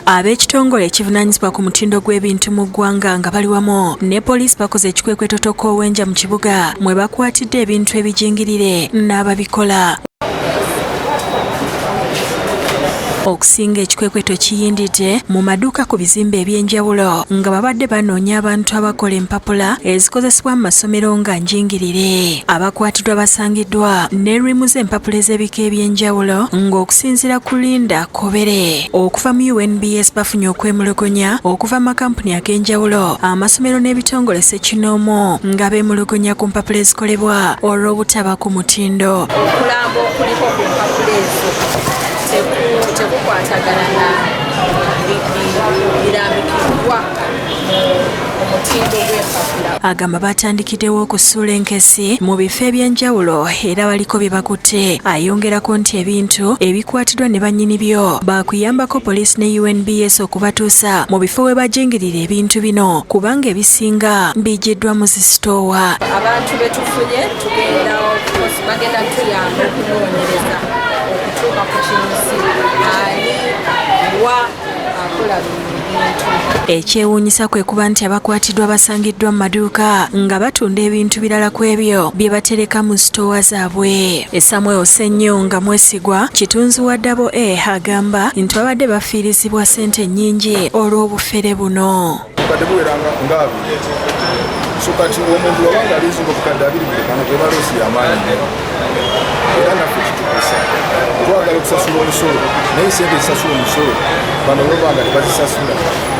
Ab'ekitongole ekivunaanyizibwa ku mutindo gw'ebintu mu ggwanga nga bali wamu ne poliisi bakoze ekikwekweto tokoowenja mu kibuga mwe bakwatidde ebintu ebijingirire n'ababikola. Okusinga ekikwekweto kiyindidde mu maduuka ku bizimbe ebyenjawulo nga babadde banoonya abantu abakola empapula ezikozesebwa mu masomero nga enjingirire. Abakwatiddwa basangiddwa n'erimu z'empapula ez'ebika ebyenjawulo ng'okusinziira ku Linda Kobere okuva mu UNBS bafunye okwemulugunya okuva mu makampuni ag'enjawulo, amasomero n'ebitongole ssekinoomu nga beemulugunya ku mpapula ezikolebwa olw'obutaba ku mutindo. Okulambo okuliko ku mpapula ezo tekukwatagana na birambikibwa mu mutindo gw'empapula. Agamba batandikiddewo okusuula enkesi mu bifo ebyenjawulo era baliko bye bakutte. Ayongerako nti ebintu ebikwatiddwa ne bannyini byo baakuyambako poliisi ne UNBS okubatuusa mu bifo we bajingirira ebintu bino kubanga ebisinga bijjiddwa mu zisitoowa. Abantu betufunye tugenda bagenda tuyamba okunoonyereza okutuuka ku kimusi ani wa akola bintu. Ekyewuunyisa kwe kuba nti abakwatiddwa basangiddwa mu maduuka nga batunda ebintu birala ku ebyo bye batereka mu sitoowa zaabwe. Samuel Osenyo nga mwesigwa kitunzi wa Ggwanga.Aba agamba nti babadde bafiirizibwa ssente nnyingi olw'obufere buno. So kati omuntu wabanga alizinga obukadde 20 bano tebaloosi amaanyi era naffe kitukusa twagala okusasula omusolo naye sente ezisasula omusolo bano babanga tebazisasula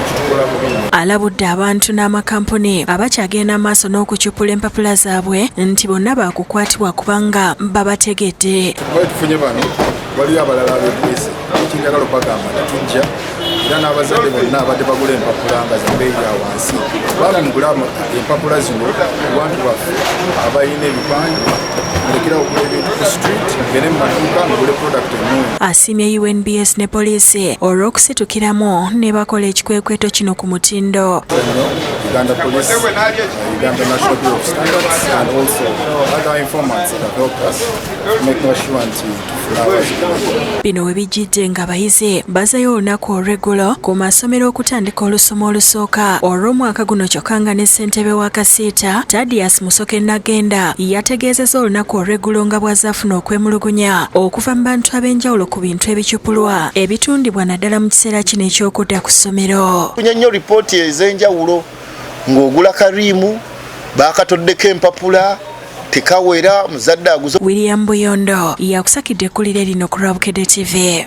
kitukola bubi. Alabudde abantu n'amakampuni abakyagenda maaso n'okucupula empapula zaabwe nti bonna baakukwatibwa kubanga babategedde. Bwe tufunye bano waliyo abalala ab'ekwezi ekinjagala okubagamba tujja era n'abazadde bonna abadde bagula empapula nga za bbeeyi ya wansi bamugula empapula zino abantu baffe abalina ebipande mulekera okugula ebintu ku street ngene mu maduuka mugule product ennungi. Asiimye UNBS ne poliisi olw'okusitukiramu ne bakola ekikwekweto kino ku mutindo. Uganda Police, Uganda National Bureau of Standards, and also other informants that have helped us make sure to bino we bijjidde nga abayizi bazayo olunaku olw'eggulo ku masomero okutandika olusoma olusooka olw'omwaka guno kyokka nga ne ssentebe wa Kasiita Thaddeus Musoke Nagenda yategeezezza olunaku olw'eggulo nga bw'azaafuna okwemulugunya okuva mu bantu ab'enjawulo ku bintu ebicupulwa ebitundibwa naddala mu kiseera kino eky'okudda ku ssomero. Tufunye nnyo lipooti ez'enjawulo ng'ogula kariimu baakatoddeko empapula tekawera muzadde aguzo. William Buyondo yakusakidde ekkulire lino ku Bukedde TV.